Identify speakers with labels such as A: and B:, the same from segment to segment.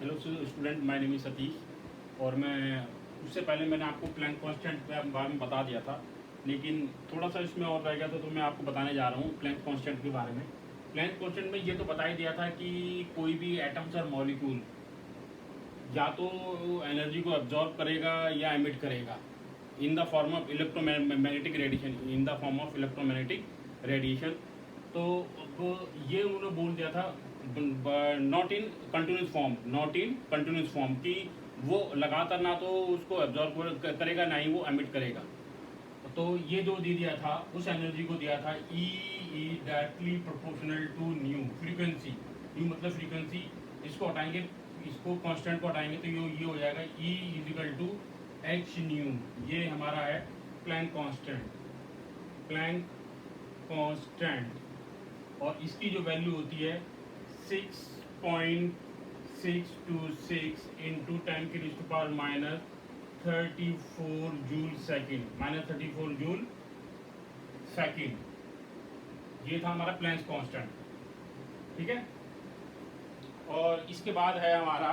A: Hello student, my name is Satish. और मैं उससे पहले मैंने आपको प्लैंक कांस्टेंट के बारे में बता दिया था, लेकिन थोड़ा सा इसमें और रह गया था, तो मैं आपको बताने जा रहा हूँ प्लैंक कांस्टेंट के बारे में। प्लैंक कांस्टेंट में ये तो बता ही दिया था कि कोई भी एटम्स और मॉलिक्यूल या तो एनर्जी को एब्जॉर्ब करेगा या एमिट करेगा in the form of electromagnetic radiation, in the form of electromagnetic radiation. तो अब ये उन्होंने बोल दिया था not in continuous form, not in continuous form कि वो लगातार ना तो उसको एब्जॉर्ब करेगा ना ही वो एमिट करेगा। तो ये जो दे दिया था उस एनर्जी को दिया था E is directly proportional to nu frequency. Nu मतलब फ्रीक्वेंसी। इसको हटाएंगे, इसको कांस्टेंट को हटाएंगे तो ये हो जाएगा E is equal to h nu. ये हमारा है प्लैंक कांस्टेंट, प्लैंक कांस्टेंट। और इसकी जो वैल्यू होती है 6.626 into 10⁻⁻34 joule second, -34 joule second. ये था हमारा प्लैंक कांस्टेंट, ठीक है। और इसके बाद है हमारा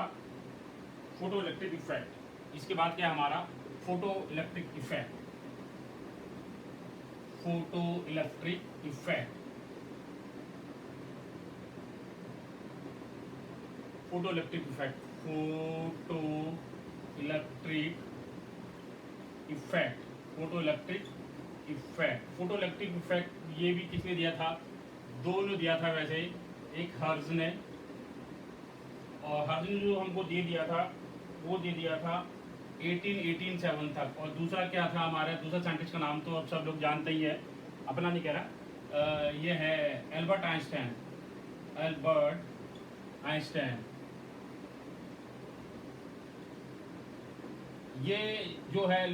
A: फोटो इलेक्ट्रिक इफेक्ट। इसके बाद क्या है हमारा photo electric effect. Photo electric effect, photo electric effect, photo electric effect, photo electric effect. Photo electric effect ये भी किसने दिया था? दो ने दिया था वैसे, एक हर्ज ने, और हर्ज ने जो हमको दे दिया था वो दे दिया था 1887 तक। और दूसरा क्या था हमारा, दूसरा साइंटिस्ट का नाम तो अब सब लोग जानते ही है, अपना नहीं कह रहा। ये है एल्बर्ट आइंस्टाइन, एल्बर्ट आइंस्टाइन। ये जो है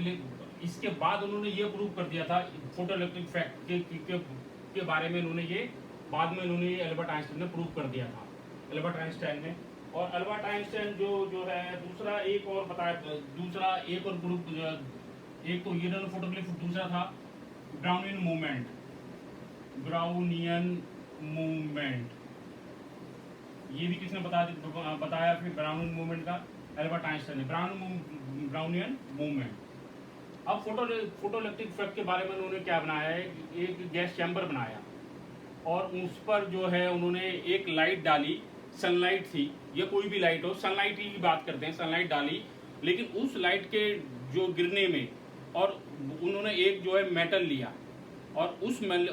A: इसके बाद उन्होंने ये प्रूव कर दिया था फोटो इलेक्ट्रिक इफेक्ट के बारे में। उन्होंने ये बाद में उन्होंने ये एल्बर्ट आइंस्टाइन ने प्रूव कर दिया था, एल्बर्ट आइंस्टाइन ने। और एल्बर्ट आइंस्टाइन जो है दूसरा एक और बताया, दूसरा एक और ग्रुप, एक तो ये फोटोग्लिफ, दूसरा था ब्राउनियन मूवमेंट, ब्राउनियन मूवमेंट। ये भी किसने बताया फिर ब्राउनियन मूवमेंट का? एल्बर्ट आइंस्टाइन ने, ब्राउनियन मूवमेंट। अब फोटो इलेक्ट्रिक इफेक्ट के बारे में उन्होंने क्या बनाया है, एक गैस चैम्बर बनाया और उस पर जो है उन्होंने एक लाइट डाली, सनलाइट थी या कोई भी लाइट हो, सनलाइट की बात करते हैं, सनलाइट डाली। लेकिन उस लाइट के जो गिरने में, और उन्होंने एक जो है मेटल लिया, और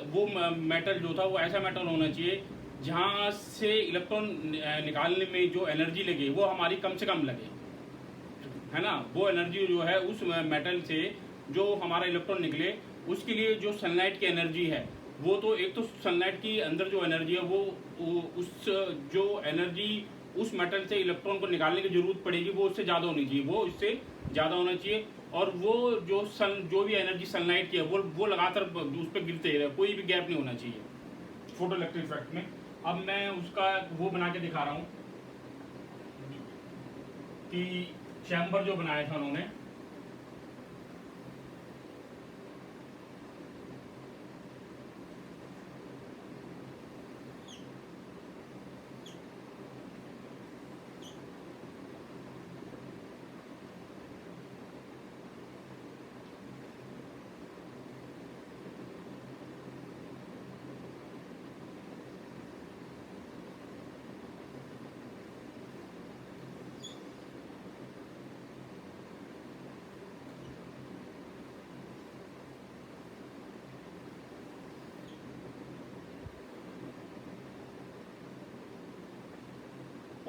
A: वो मेटल जो था वो ऐसा मेटल होना चाहिए जहाँ से इलेक्ट्रॉन निकालने में जो एनर्जी लगे वो हमारी कम से कम लगे, है ना। वो एनर्जी जो है उस मेटल से जो हमारा इलेक्ट्रॉन निकले, उसके लिए जो सनलाइट की एनर्जी है वो तो एक तो सनलाइट की अंदर जो एनर्जी है वो उस जो एनर्जी उस मेटल से इलेक्ट्रॉन को निकालने की जरूरत पड़ेगी वो उससे ज़्यादा होनी चाहिए, वो इससे ज़्यादा होना चाहिए। और वो जो भी एनर्जी सनलाइट की है वो लगातार उस पर गिरते रहे, कोई भी गैप नहीं होना चाहिए फोटो इलेक्ट्रिक इफेक्ट में। अब मैं उसका वो बना के दिखा रहा हूँ कि चैम्बर जो बनाया था उन्होंने,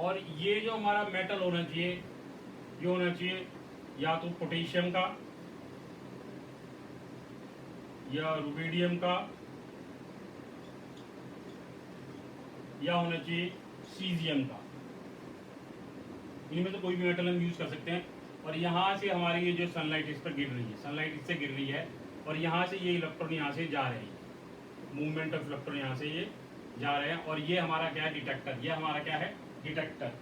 A: और ये जो हमारा मेटल होना चाहिए, ये होना चाहिए या तो पोटेशियम का या रुबीडियम का, या होना चाहिए सीजियम का। इनमें से कोई भी मेटल हम यूज कर सकते हैं। और यहाँ से हमारी ये जो सनलाइट इस पर गिर रही है, सनलाइट इससे गिर रही है, और यहाँ से ये इलेक्ट्रॉन यहाँ से जा रहे हैं, मूवमेंट ऑफ इलेक्ट्रॉन यहाँ से ये जा रहे हैं। और ये हमारा क्या है? डिटेक्टर। ये हमारा क्या है? डिटेक्टर।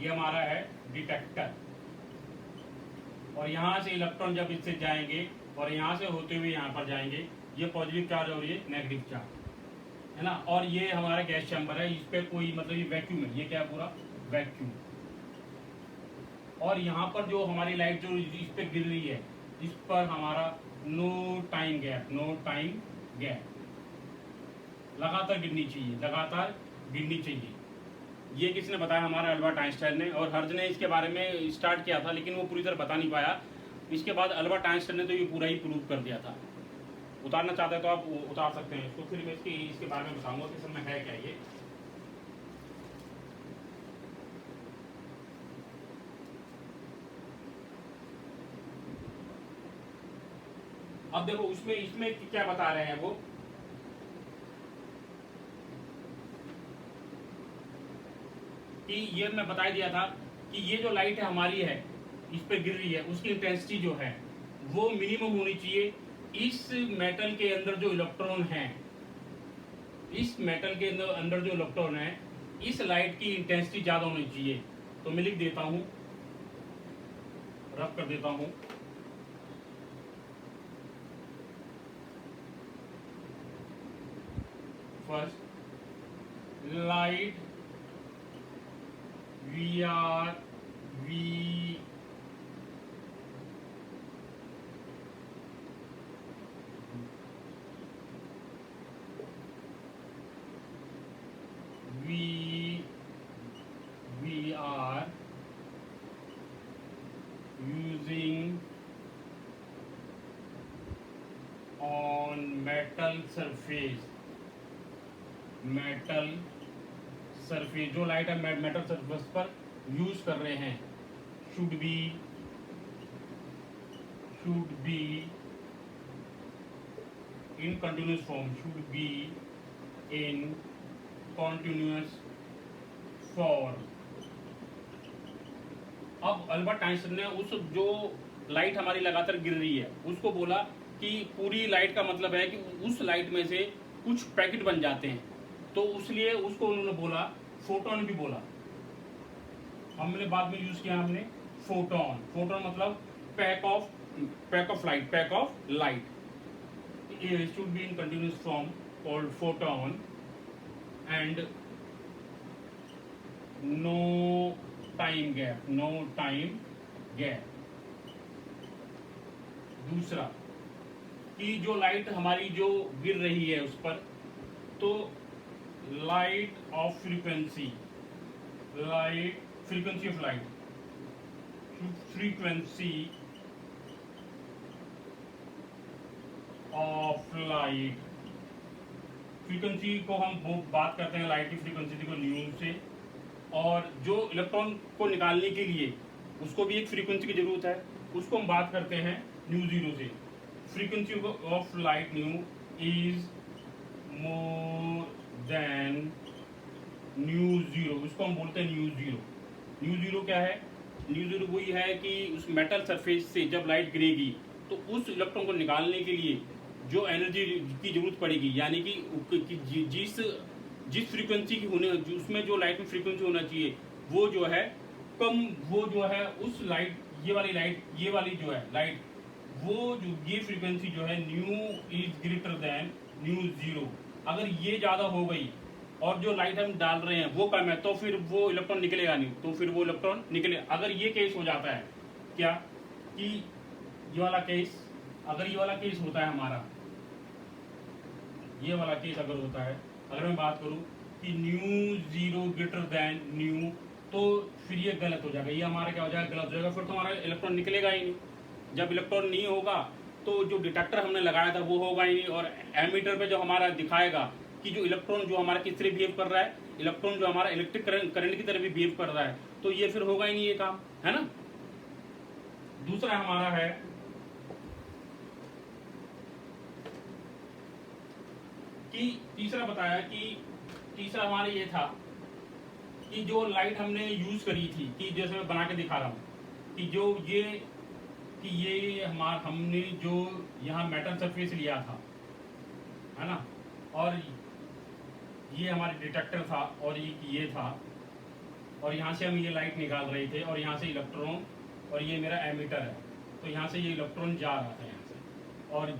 A: ये हमारा है डिटेक्टर। और यहाँ से इलेक्ट्रॉन जब इससे जाएंगे और यहाँ से होते हुए यहाँ पर जाएंगे, ये पॉजिटिव चार्ज और ये नेगेटिव चार्ज, है ना। और ये हमारा गैस चैम्बर है, इस पे कोई मतलब ये वैक्यूम है, ये क्या है पूरा वैक्यूम। और यहाँ पर जो हमारी लाइट जो इस पे गिर रही है, इस पर हमारा no time gap, no time gap, लगातार गिरनी चाहिए, लगातार गिरनी चाहिए। ये किसने बताया? हमारा अल्बर्ट आइंस्टाइन ने। और हर्ज ने इसके बारे में स्टार्ट किया था, लेकिन वो पूरी तरह बता नहीं पाया। इसके बाद अल्बर्ट आइंस्टाइन ने तो ये पूरा ही प्रूव कर दिया था। उतारना चाहते हैं तो आप उतार सकते हैं इसको, फिर मैं इसके बारे में बताऊंगा कि इसमें है क्या ये। अब देखो उसमें इसमें क्या बता रहे हैं वो, कि ये मैं बता दिया था कि ये जो लाइट है हमारी है, इस पे गिर रही है, उसकी इंटेंसिटी जो है वो मिनिमम होनी चाहिए। इस मेटल के अंदर जो इलेक्ट्रॉन है, इस मेटल के अंदर जो इलेक्ट्रॉन है, इस लाइट की इंटेंसिटी ज्यादा होनी चाहिए। तो मैं लिख देता हूं, रफ कर देता हूं। First light we are we we are using on metal surface, जो लाइट हम मेटल सरफेस पर यूज कर रहे हैं, should be in continuous form, should be in continuous form। अब अल्बर्ट आइंस्टाइन ने उस जो लाइट हमारी लगातार गिर रही है उसको बोला कि पूरी लाइट का मतलब है कि उस लाइट में से कुछ पैकेट बन जाते हैं, तो उसलिए उसको उन्होंने बोला, फोटोन भी बोला। हमने बाद में यूज किया हमने फोटोन। फोटोन मतलब pack of light. It should be in continuous form called photon and no time gap। दूसरा कि जो लाइट हमारी जो गिर रही है उस पर, तो light of frequency of light, frequency of light, frequency को हम बात करते हैं लाइट की फ्रीक्वेंसी को न्यू से। और जो इलेक्ट्रॉन को निकालने के लिए उसको भी एक फ्रीक्वेंसी की जरूरत है, उसको हम बात करते हैं न्यू जीरो से। Frequency of light new is more than mu zero, उसको हम बोलते हैं न्यू जीरो। न्यू जीरो क्या है? न्यू जीरो वही है कि उस मेटल सरफेस से जब लाइट गिरेगी तो उस इलेक्ट्रॉन को निकालने के लिए जो एनर्जी की जरूरत पड़ेगी, यानी कि जिस फ्रीक्वेंसी की होने, उसमें जो लाइट में फ्रीक्वेंसी होना चाहिए वो जो है कम, वो जो है उस लाइट, ये वाली जो है लाइट, वो जो ये फ्रीक्वेंसी जो है new is greater than mu zero. अगर ये ज्यादा हो गई और जो लाइट हम डाल रहे हैं वो कम है, तो फिर वो इलेक्ट्रॉन निकलेगा नहीं, तो फिर वो इलेक्ट्रॉन निकले। अगर ये केस हो जाता है क्या कि ये वाला केस, अगर ये वाला केस होता है हमारा, ये वाला केस अगर होता है, अगर मैं बात करूं कि mu zero greater than new, तो फिर ये गलत हो जाएगा, ये हमारा क्या हो जाएगा? गलत हो जाएगा। फिर तो हमारा इलेक्ट्रॉन निकलेगा ही नहीं। जब इलेक्ट्रॉन नहीं होगा तो जो डिटेक्टर हमने लगाया था वो होगा ही नहीं, और एमीटर पे जो हमारा दिखाएगा कि जो इलेक्ट्रॉन जो हमारा किस तरह बिहेव कर रहा है, इलेक्ट्रॉन जो हमारा इलेक्ट्रिक करंट की तरह भी बिहेव कर रहा है, तो ये फिर होगा ही नहीं ये काम, है ना। दूसरा हमारा है कि तीसरा बताया कि तीसरा हमारा ये था कि जो लाइट हमने यूज करी थी, कि जैसे मैं बना के दिखा रहा हूँ कि जो ये हमने जो यहाँ मेटल सरफेस लिया था, है ना, और ये हमारे डिटेक्टर था, और ये था, और यहाँ से हम ये लाइट निकाल रहे थे, और यहाँ से इलेक्ट्रॉन, और ये मेरा एमीटर है, तो यहाँ से ये इलेक्ट्रॉन जा रहा था यहाँ से, और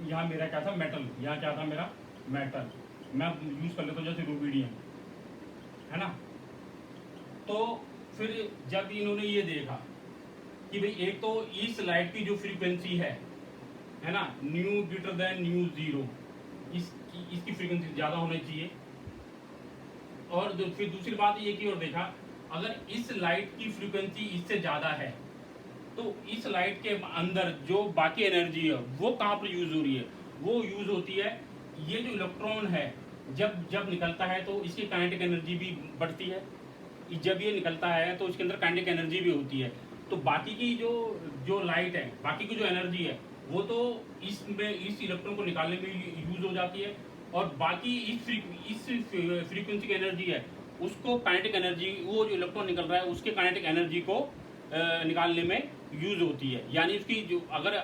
A: यहाँ मेरा क्या था? मेटल। यहाँ क्या था? मेरा मेटल। मैं यूज़ कर लेता हूँ जैसे रूबीडियम, है ना। तो फिर जब इन्होंने ये देखा कि भाई एक तो इस लाइट की जो फ्रीक्वेंसी है ना, new greater than mu zero, इसकी फ्रीक्वेंसी ज़्यादा होनी चाहिए। और फिर दूसरी बात ये की और देखा, अगर इस लाइट की फ्रीक्वेंसी इससे ज़्यादा है तो इस लाइट के अंदर जो बाकी एनर्जी है वो कहाँ पर यूज़ हो रही है, वो यूज़ होती है, ये जो इलेक्ट्रॉन है जब जब निकलता है तो इसकी काइनेटिक एनर्जी भी बढ़ती है, जब ये निकलता है तो इसके अंदर काइनेटिक एनर्जी भी होती है। तो बाकी की जो जो लाइट है, बाकी की जो एनर्जी है वो तो इसमें इस इलेक्ट्रॉन को निकालने में यूज़ हो जाती है, और बाकी इस फ्रीक्वेंसी की एनर्जी है उसको काइनेटिक एनर्जी, वो जो इलेक्ट्रॉन निकल रहा है उसके काइनेटिक एनर्जी को निकालने में यूज़ होती है। यानी उसकी जो अगर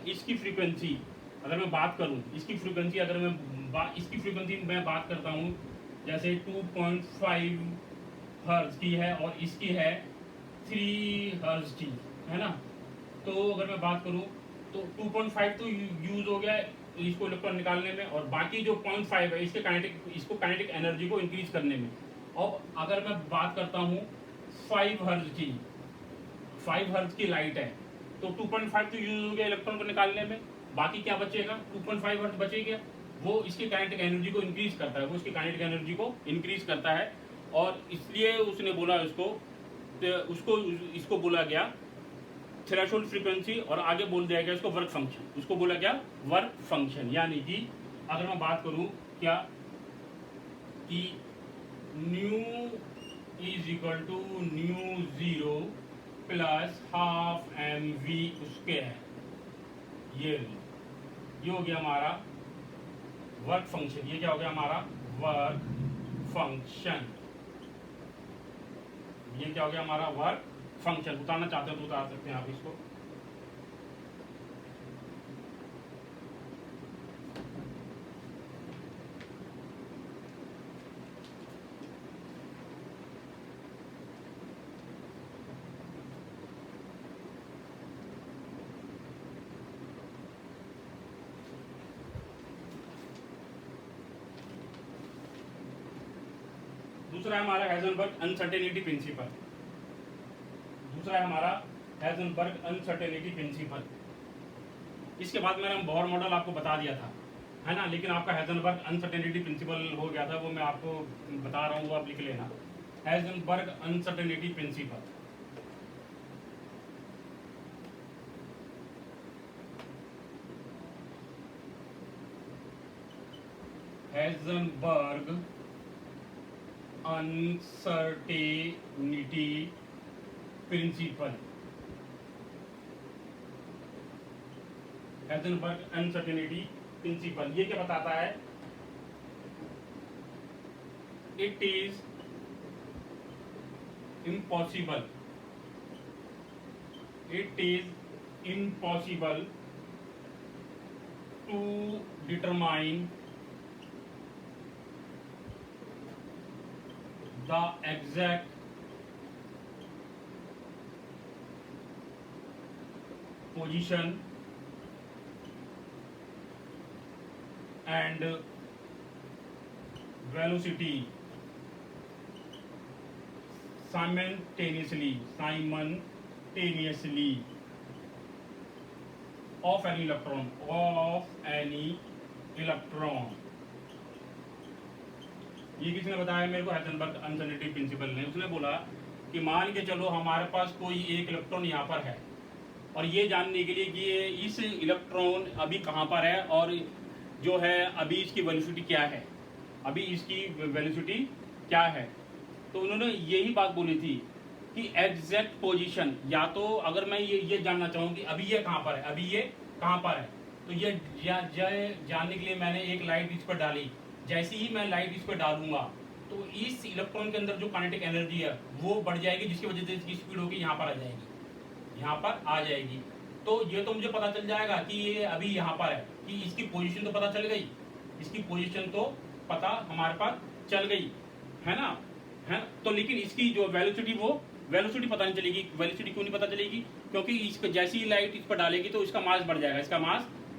A: इसकी फ्रीक्वेंसी अगर मैं बात करूं, इसकी फ्रीक्वेंसी अगर इसकी फ्रीक्वेंसी मैं बात करता हूं जैसे 2.5 हर्ट्ज की है और इसकी है 3 हर्ट्ज की, है ना। तो अगर मैं बात करूं तो 2.5 तो यूज़ हो गया इसको इलेक्ट्रॉन निकालने में, और बाकी जो 0.5 है इसको काइनेटिक एनर्जी को इंक्रीज करने में। और अगर मैं बात करता हूँ 5 हर्ट्ज की, 5 हर्ट्ज की लाइट है तो 2.5 तो यूज हो गया इलेक्ट्रॉन को निकालने में, बाकी क्या बचेगा, 2.5 हर्ट्ज बचेगा, वो इसकी काइनेटिक एनर्जी को इंक्रीज करता है, वो इसकी काइनेटिक एनर्जी को इंक्रीज करता है। और इसलिए उसने बोला इसको बोला गया थ्रेशोल्ड फ्रीक्वेंसी, और आगे बोल दिया गया इसको वर्क फंक्शन, उसको बोला गया वर्क फंक्शन। यानी कि अगर मैं बात करूं क्या कि nu is equal to nu zero plus half m v उसके है, ये हो गया हमारा वर्क फंक्शन। ये क्या हो गया हमारा वर्क फंक्शन, ये क्या हो गया हमारा वर्क फंक्शन। उतारना चाहते हो तो उतार सकते हैं आप इसको। दूसरा है हमारा हाइजेनबर्ग अनसर्टेनिटी प्रिंसिपल, दूसरा है हमारा हाइजेनबर्ग अनसर्टेनिटी प्रिंसिपल। इसके बाद मैंने बोर मॉडल आपको बता दिया था, है ना, लेकिन आपका हाइजेनबर्ग अनसर्टेनिटी प्रिंसिपल हो गया था, वो मैं आपको बता रहा हूँ, वो आप लिख लेना। Heisenberg uncertainty principle, Heisenberg uncertainty principle, Heisenberg uncertainty principle. ये क्या बताता है, it is impossible to determine the exact position and velocity simultaneously of any electron। ये किसने बताया मेरे को, हाइजेनबर्ग अनसर्टेनिटी प्रिंसिपल ने। उसने बोला कि मान के चलो हमारे पास कोई एक इलेक्ट्रॉन यहाँ पर है, और ये जानने के लिए कि ये इस इलेक्ट्रॉन अभी कहाँ पर है और जो है अभी इसकी वेलोसिटी क्या है, क्या है। तो उन्होंने यही बात बोली थी कि एग्जैक्ट पोजीशन, या तो अगर मैं ये जानना चाहूँ कि अभी ये कहाँ पर है, तो ये जानने के लिए मैंने एक लाइट इस पर डाली, जैसे ही मैं लाइट इस पर डालूंगा तो इस इलेक्ट्रॉन के अंदर जो काइनेटिक एनर्जी है वो बढ़ जाएगी, जिसकी वजह से इसकी स्पीड होगी यहाँ पर आ जाएगी। तो ये तो मुझे पता चल जाएगा कि ये अभी यहाँ पर है, कि इसकी पोजीशन तो पता चल गई, हमारे पास चल गई, है ना। तो लेकिन इसकी जो वेलोसिटी पता नहीं चलेगी। वेलोसिटी क्यों नहीं पता चलेगी, क्योंकि जैसी लाइट इस पर डालेगी तो इसका मास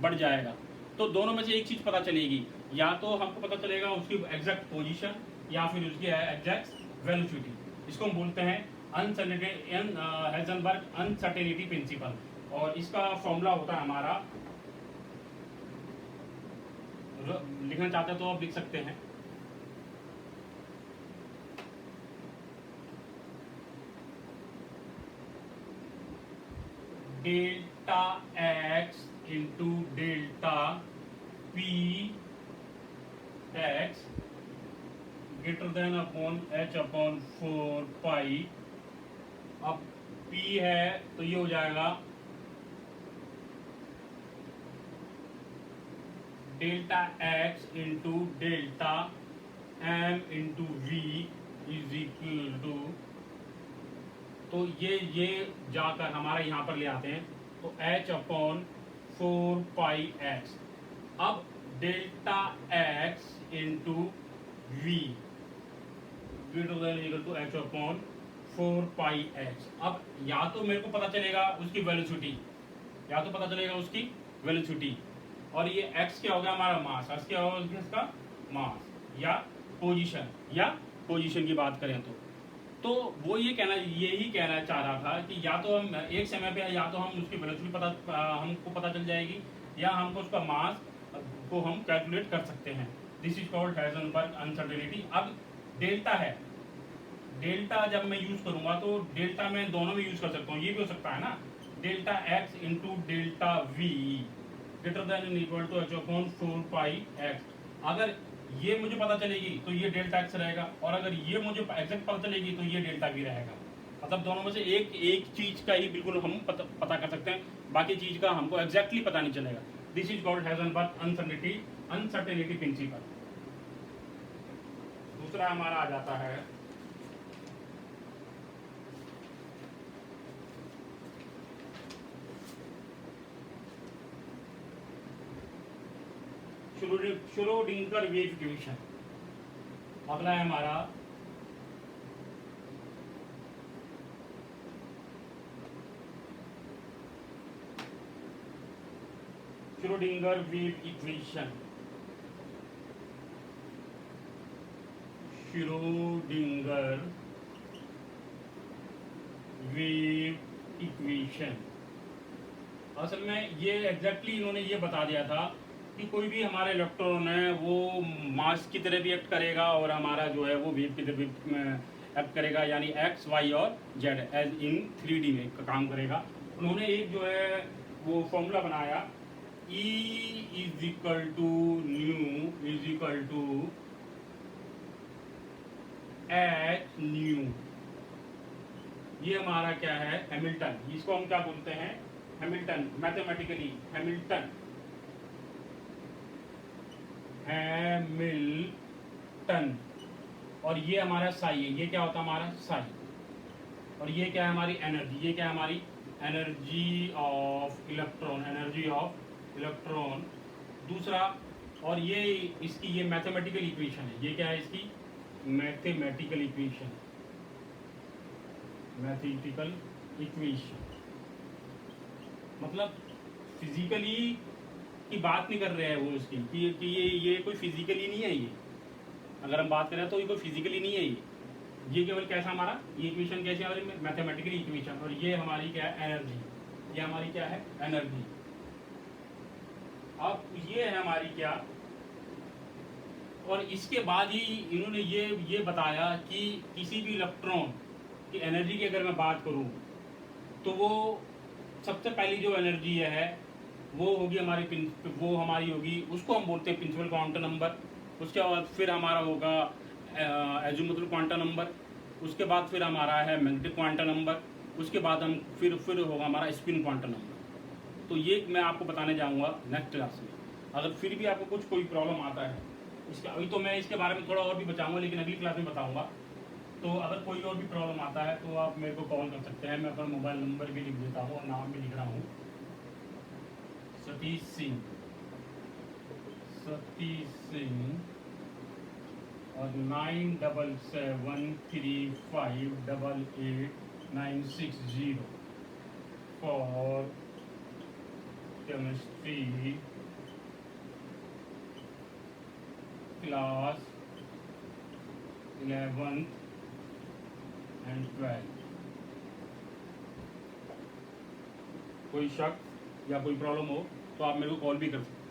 A: बढ़ जाएगा, तो दोनों में से एक चीज पता चलेगी, या तो हमको पता चलेगा उसकी एग्जैक्ट पोजीशन या फिर उसकी एग्जैक्ट वेलोसिटी। इसको हम बोलते हैं हाइजेनबर्ग अनसर्टेनिटी प्रिंसिपल, और इसका फॉर्मूला होता है हमारा, लिखना चाहते हैं तो आप लिख सकते हैं, delta x into delta p x greater than upon h upon 4 pi. अब P है तो ये हो जाएगा delta x into delta m into v is equal to, तो ये जाकर हमारा यहाँ पर ले आते हैं, तो h अपॉन 4 पाई एक्स। अब delta x into v greater than equal to h upon 4 pi x. अब या तो मेरे को पता चलेगा उसकी वेलोसिटी, या तो पता चलेगा उसकी वेलोसिटी, और ये x क्या होगा हमारा मास, x क्या होगा इसका मास, या पोजीशन की बात करें तो वो यही कहना चाह रहा था कि या तो हम एक समय पे या तो हम उसकी वेलोसिटी हमको पता चल जाएगी, या हमको उसका मास को हम कैलकुलेट कर सकते हैं। This is called Heisenberg uncertainty. अब डेल्टा है, डेल्टा जब मैं यूज करूंगा तो डेल्टा में दोनों में यूज कर सकता हूँ, ये भी हो सकता है ना, delta x into delta v greater than equal to h upon 4 pi x. अगर ये मुझे पता चलेगी तो ये डेल्टा एक्स रहेगा, और अगर ये मुझे एग्जैक्ट पता चलेगी तो ये डेल्टा वी रहेगा। मतलब दोनों में से एक चीज का ही बिल्कुल हम पता कर सकते हैं, बाकी चीज का हमको एग्जैक्टली पता नहीं चलेगा। This is called Heisenberg uncertainty principal. दूसरा हमारा आ जाता है श्रोडिंगर वेव इक्वेशन। अगला है हमारा Schrodinger wave equation. Schrodinger wave equation, असल में ये एग्जैक्टली इन्होंने ये बता दिया था कि कोई भी हमारा इलेक्ट्रॉन है वो मास की तरह भी एक्ट करेगा, और हमारा जो है वो वेव की तरह भी एक्ट करेगा, यानी एक्स वाई और जेड एज इन 3D में काम करेगा। उन्होंने एक जो है वो फॉर्मूला बनाया, E is equal to nu is equal to h nu. ये हमारा क्या है, हैमिल्टन, इसको हम क्या बोलते हैं, हैमिल्टन, मैथमेटिकली हैमिल्टन और ये हमारा साई है, ये क्या होता है हमारा साई, और ये क्या है हमारी एनर्जी, ये क्या है हमारी एनर्जी ऑफ इलेक्ट्रॉन दूसरा, और ये इसकी ये मैथमेटिकल इक्वेशन है, ये क्या है इसकी मैथमेटिकल इक्वेशन, मतलब फिजिकली की बात नहीं कर रहे हैं वो उसकी कि ये कोई फिजिकली नहीं है, ये अगर हम बात करें तो ये कोई फिजिकली नहीं है, ये केवल कैसा हमारा ये इक्वेशन कैसे हमारी मैथमेटिकल इक्वेशन, और ये हमारी क्या है एनर्जी, ये हमारी क्या है एनर्जी। अब ये है हमारी क्या, और इसके बाद ही इन्होंने ये बताया कि किसी भी इलेक्ट्रॉन की एनर्जी की अगर मैं बात करूं तो वो सबसे पहली जो एनर्जी है वो होगी हमारी होगी, उसको हम बोलते हैं प्रिंसिपल क्वांटम नंबर। उसके बाद फिर हमारा होगा एजीमुथल क्वांटम नंबर, उसके बाद फिर हमारा है मैग्नेटिक क्वांटम नंबर, उसके बाद हम फिर होगा हमारा स्पिन क्वांटम नंबर। तो ये मैं आपको बताने जाऊंगा नेक्स्ट क्लास में। अगर फिर भी आपको कुछ कोई प्रॉब्लम आता है इसका, अभी तो मैं इसके बारे में थोड़ा और भी बताऊंगा, लेकिन अगली क्लास में बताऊंगा। तो अगर कोई और भी प्रॉब्लम आता है तो आप मेरे को कॉल कर सकते हैं, मैं अपना मोबाइल नंबर भी लिख देता हूँ और नाम भी लिख रहा हूँ, सतीश सिंह और 9773588960 for chemistry class 11th and 12th। कोई शक या कोई प्रॉब्लम हो तो आप मेरे को कॉल भी कर सकते हैं।